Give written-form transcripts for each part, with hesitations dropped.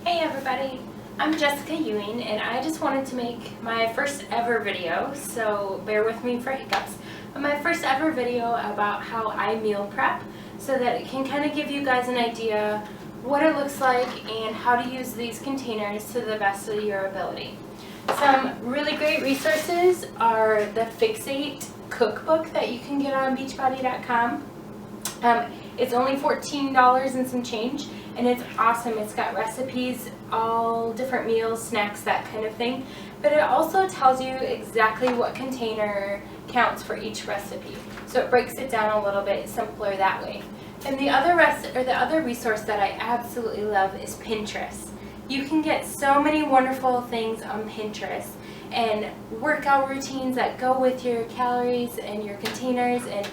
Hey everybody, I'm Jessica Ewing and I just wanted to make my first ever video, so bear with me for hiccups, but my first ever video about how I meal prep so that it can kind of give you guys an idea what it looks like and how to use these containers to the best of your ability. Some really great resources are the Fixate cookbook that you can get on Beachbody.com. It's only $14 and some change, and it's awesome. It's got recipes, all different meals, snacks, that kind of thing. But it also tells you exactly what container counts for each recipe. So it breaks it down a little bit simpler that way. And the other resource that I absolutely love is Pinterest. You can get so many wonderful things on Pinterest and workout routines that go with your calories and your containers and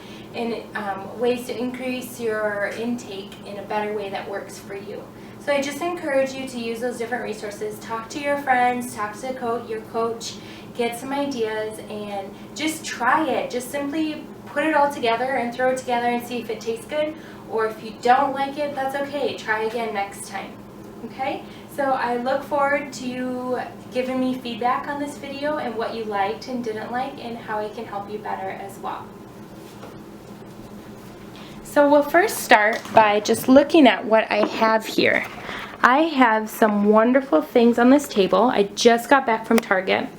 ways to increase your intake in a better way that works for you. So I just encourage you to use those different resources. Talk to your friends, talk to your coach, get some ideas, and just try it. Just simply put it all together and throw it together and see if it tastes good. Or if you don't like it, that's okay. Try again next time. Okay? So I look forward to you giving me feedback on this video and what you liked and didn't like and how I can help you better as well. So we'll first start by just looking at what I have here. I have some wonderful things on this table. I just got back from Target,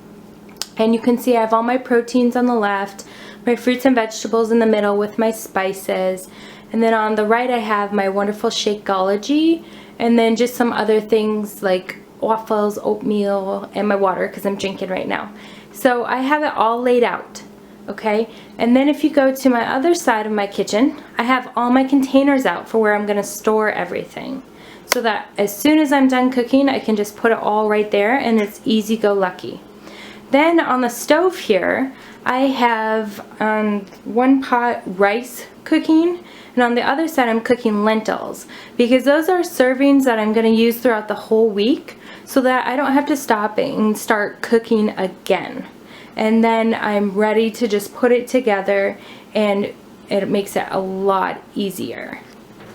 and you can see I have all my proteins on the left, my fruits and vegetables in the middle with my spices, and then on the right I have my wonderful Shakeology, and then just some other things like waffles, oatmeal, and my water because I'm drinking right now. So I have it all laid out. Okay, and then if you go to my other side of my kitchen, I have all my containers out for where I'm going to store everything, so that as soon as I'm done cooking I can just put it all right there and it's easy go lucky. Then on the stove here I have one pot rice cooking, and on the other side I'm cooking lentils because those are servings that I'm going to use throughout the whole week so that I don't have to stop and start cooking again. And then I'm ready to just put it together, and it makes it a lot easier.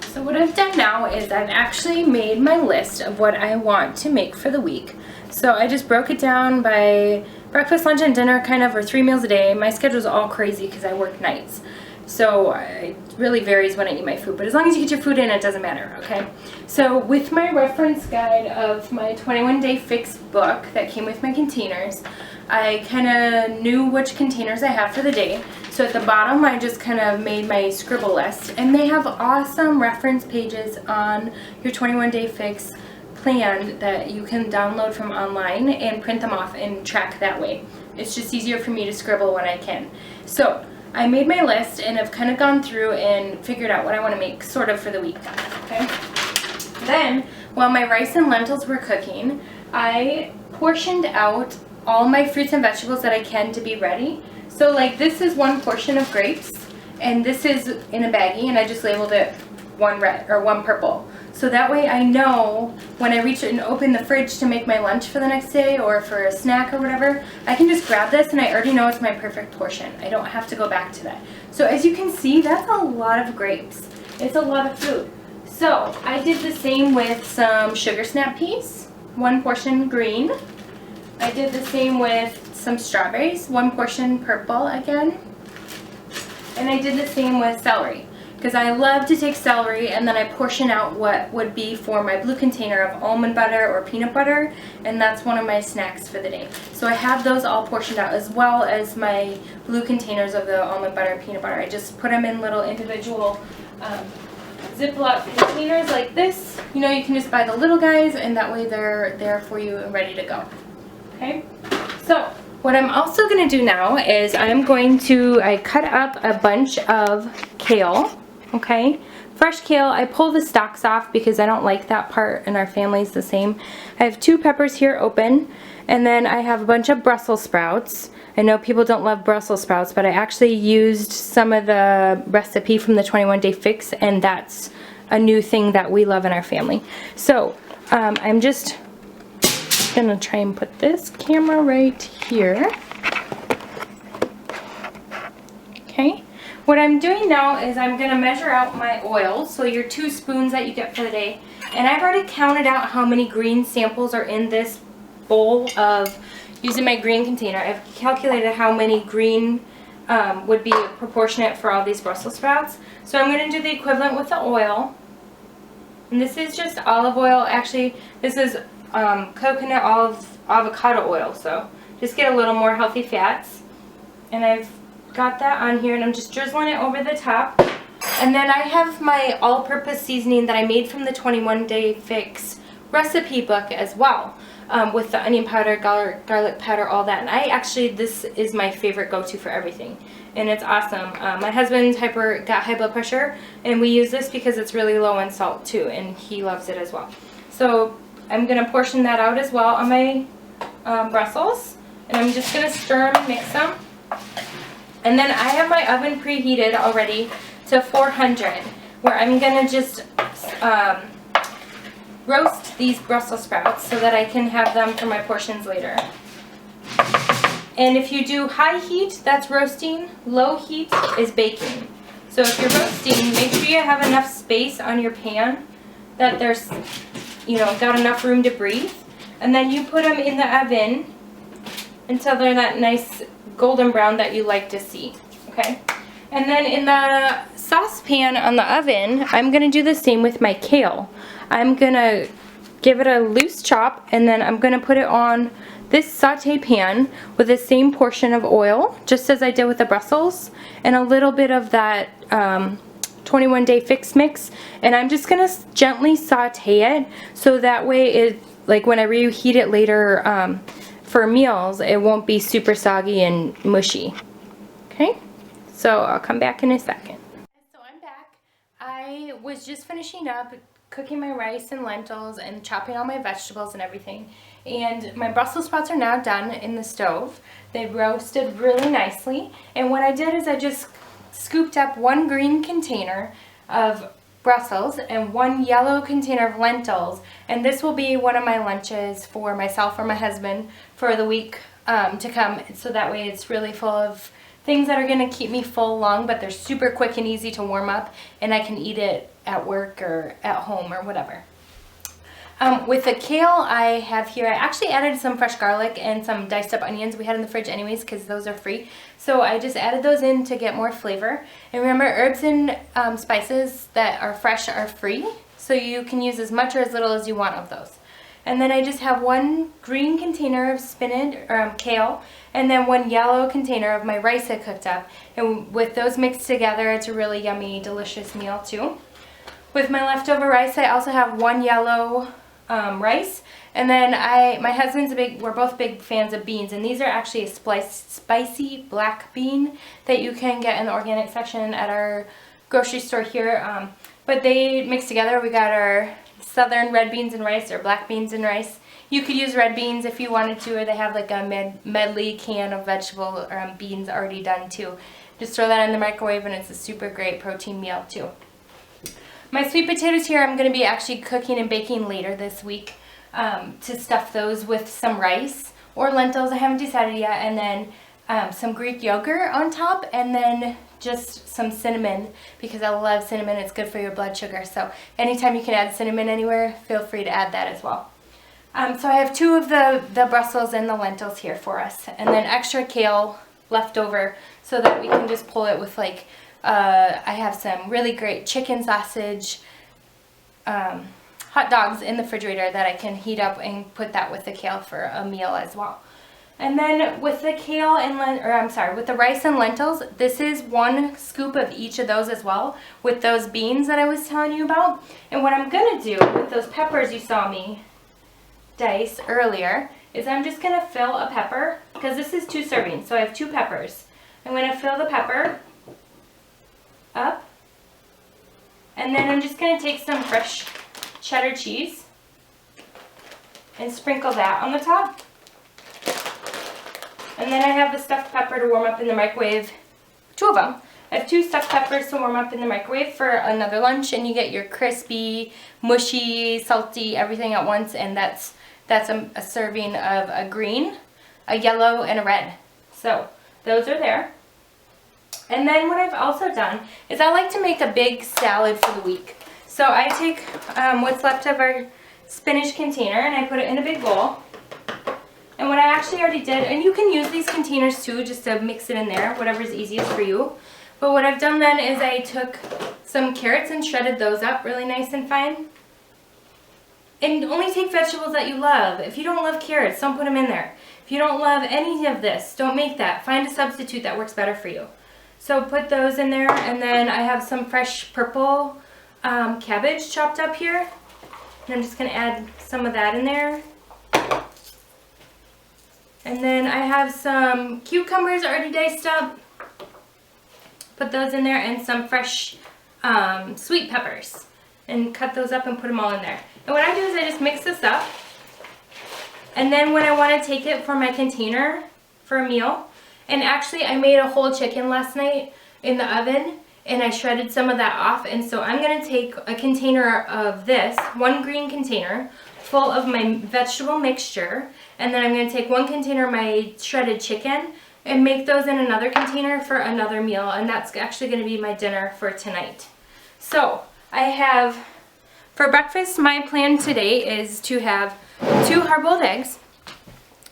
So what I've done now is I've actually made my list of what I want to make for the week. So I just broke it down by breakfast, lunch, and dinner, kind of, or 3 meals a day. My schedule's all crazy because I work nights. So it really varies when I eat my food, but as long as you get your food in, it doesn't matter, okay? So with my reference guide of my 21-Day Fix book that came with my containers, I kind of knew which containers I have for the day. So at the bottom I just kind of made my scribble list, and they have awesome reference pages on your 21-Day Fix plan that you can download from online and print them off and track that way. It's just easier for me to scribble when I can. So I made my list and have kind of gone through and figured out what I want to make sort of for the week. Okay. Then while my rice and lentils were cooking, I portioned out all my fruits and vegetables that I can to be ready. So like this is one portion of grapes, and this is in a baggie, and I just labeled it one red or one purple. So that way I know when I reach it and open the fridge to make my lunch for the next day or for a snack or whatever, I can just grab this and I already know it's my perfect portion. I don't have to go back to that. So as you can see, that's a lot of grapes. It's a lot of food. So I did the same with some sugar snap peas, one portion green. I did the same with some strawberries, one portion purple again. And I did the same with celery, because I love to take celery and then I portion out what would be for my blue container of almond butter or peanut butter, and that's one of my snacks for the day. So I have those all portioned out, as well as my blue containers of the almond butter and peanut butter. I just put them in little individual Ziploc containers like this. You know, you can just buy the little guys, and that way they're there for you and ready to go. Okay, so what I'm also going to do now is I cut up a bunch of kale, okay? Fresh kale. I pull the stalks off because I don't like that part, and our family's the same. I have 2 peppers here open, and then I have a bunch of Brussels sprouts. I know people don't love Brussels sprouts, but I actually used some of the recipe from the 21-Day Fix, and that's a new thing that we love in our family. So I'm just gonna try and put this camera right here. Okay, What I'm doing now is I'm going to measure out my oil, so your 2 spoons that you get for the day. And I've already counted out how many green samples are in this bowl of, using my green container. I've calculated how many green would be proportionate for all these Brussels sprouts. So I'm going to do the equivalent with the oil. And this is just olive oil. Actually, this is coconut avocado oil, so just get a little more healthy fats. And I've got that on here, and I'm just drizzling it over the top. And then I have my all-purpose seasoning that I made from the 21 Day Fix recipe book as well, with the onion powder, garlic powder, all that. And this is my favorite go-to for everything, and it's awesome. My husband's got high blood pressure, and we use this because it's really low in salt too, and he loves it as well. So I'm going to portion that out as well on my Brussels, and I'm just going to stir them and mix them. And then I have my oven preheated already to 400, where I'm going to just roast these Brussels sprouts so that I can have them for my portions later. And if you do high heat, that's roasting. Low heat is baking. So if you're roasting, make sure you have enough space on your pan that there's, got enough room to breathe. And then you put them in the oven until they're that nice golden brown that you like to see, okay? And then in the saucepan on the oven, I'm going to do the same with my kale. I'm going to give it a loose chop, and then I'm going to put it on this saute pan with the same portion of oil, just as I did with the Brussels, and a little bit of that 21 Day Fix mix. And I'm just going to gently saute it, so that way when I reheat it later for meals, it won't be super soggy and mushy. Okay, so I'll come back in a second. So I'm back. I was just finishing up cooking my rice and lentils and chopping all my vegetables and everything. And my Brussels sprouts are now done in the stove. They roasted really nicely. And what I did is I just scooped up 1 green container of Brussels and 1 yellow container of lentils, and this will be one of my lunches for myself or my husband for the week to come, so that way it's really full of things that are going to keep me full long, but they're super quick and easy to warm up, and I can eat it at work or at home or whatever. With the kale I have here, I actually added some fresh garlic and some diced up onions we had in the fridge anyways, because those are free. So I just added those in to get more flavor. And remember, herbs and spices that are fresh are free, so you can use as much or as little as you want of those. And then I just have 1 green container of spinach or kale, and then 1 yellow container of my rice I cooked up. And with those mixed together, it's a really yummy, delicious meal too. With my leftover rice, I also have 1 yellow rice, and then my husband's we're both big fans of beans, and these are actually a spicy black bean that you can get in the organic section at our grocery store here, but they mix together. We got our southern red beans and rice, or black beans and rice. You could use red beans if you wanted to, or they have like a medley can of vegetable beans already done too. Just throw that in the microwave, and it's a super great protein meal too. My sweet potatoes here, I'm going to be actually cooking and baking later this week to stuff those with some rice or lentils. I haven't decided yet. And then some Greek yogurt on top, and then just some cinnamon, because I love cinnamon. It's good for your blood sugar. So anytime you can add cinnamon anywhere, feel free to add that as well. So I have 2 of the Brussels and the lentils here for us, and then extra kale left over so that we can just pull it with I have some really great chicken sausage hot dogs in the refrigerator that I can heat up and put that with the kale for a meal as well. And then with the kale and with the rice and lentils, this is 1 scoop of each of those as well, with those beans that I was telling you about. And what I'm going to do with those peppers you saw me dice earlier is I'm just going to fill a pepper, because this is 2 servings, so I have 2 peppers. I'm going to fill the pepper up, and then I'm just going to take some fresh cheddar cheese and sprinkle that on the top. And then I have the stuffed pepper to warm up in the microwave, 2 of them. I have 2 stuffed peppers to warm up in the microwave for another lunch, and you get your crispy, mushy, salty, everything at once, and that's a serving of a green, a yellow, and a red. So those are there. And then what I've also done is I like to make a big salad for the week. So I take what's left of our spinach container and I put it in a big bowl. And what I actually already did, and you can use these containers too just to mix it in there, whatever's easiest for you. But what I've done then is I took some carrots and shredded those up really nice and fine. And only take vegetables that you love. If you don't love carrots, don't put them in there. If you don't love any of this, don't make that. Find a substitute that works better for you. So put those in there, and then I have some fresh purple cabbage chopped up here. And I'm just going to add some of that in there. And then I have some cucumbers already diced up. Put those in there, and some fresh sweet peppers. And cut those up and put them all in there. And what I do is I just mix this up. And then when I want to take it for my container for a meal, and actually I made a whole chicken last night in the oven, and I shredded some of that off, and so I'm going to take a container of this, one green container, full of my vegetable mixture, and then I'm going to take one container of my shredded chicken and make those in another container for another meal, and that's actually going to be my dinner for tonight. So I have, for breakfast, my plan today is to have 2 hard-boiled eggs,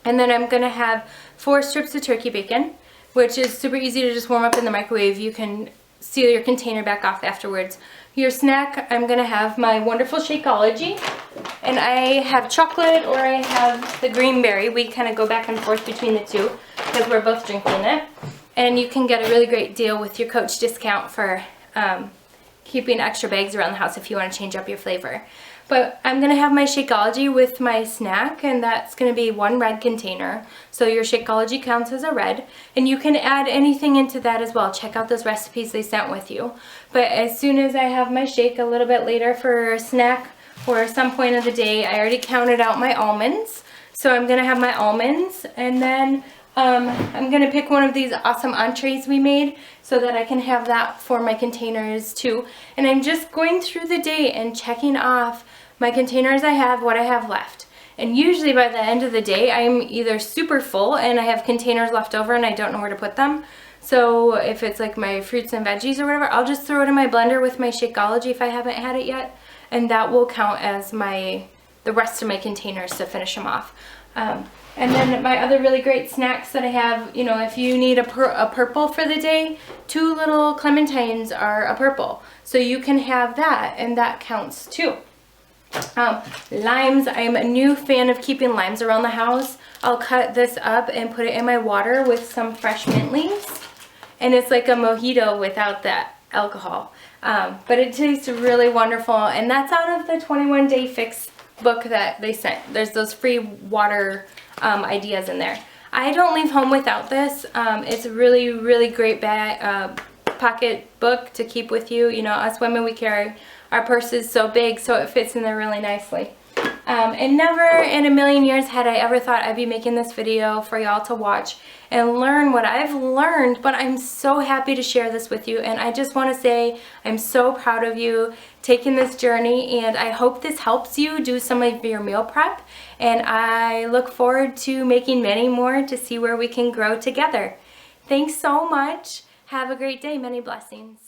and then I'm going to have 4 strips of turkey bacon, which is super easy to just warm up in the microwave. You can seal your container back off afterwards. Your snack, I'm going to have my wonderful Shakeology, and I have chocolate or I have the green berry. We kind of go back and forth between the two because we're both drinking it. And you can get a really great deal with your Coach discount for keeping extra bags around the house if you want to change up your flavor. But I'm going to have my Shakeology with my snack, and that's going to be 1 red container. So your Shakeology counts as a red, and you can add anything into that as well. Check out those recipes they sent with you. But as soon as I have my shake a little bit later for a snack or some point of the day, I already counted out my almonds. So I'm going to have my almonds, and then I'm going to pick one of these awesome entrees we made so that I can have that for my containers too. And I'm just going through the day and checking off my containers I have, what I have left. And usually by the end of the day, I'm either super full and I have containers left over and I don't know where to put them. So if it's like my fruits and veggies or whatever, I'll just throw it in my blender with my Shakeology if I haven't had it yet. And that will count as the rest of my containers to finish them off. And then my other really great snacks that I have, you know, if you need a purple for the day, 2 little clementines are a purple. So you can have that, and that counts too. Limes, I'm a new fan of keeping limes around the house. I'll cut this up and put it in my water with some fresh mint leaves. And it's like a mojito without that alcohol. But it tastes really wonderful, and that's out of the 21 Day Fix book that they sent. There's those free water ideas in there. I don't leave home without this. It's a really, really great bag, pocket book to keep with you. You know, us women, we carry our purses so big, so it fits in there really nicely. And never in a million years had I ever thought I'd be making this video for y'all to watch and learn what I've learned, but I'm so happy to share this with you, and I just want to say I'm so proud of you taking this journey, and I hope this helps you do some of your meal prep, and I look forward to making many more to see where we can grow together. Thanks so much. Have a great day. Many blessings.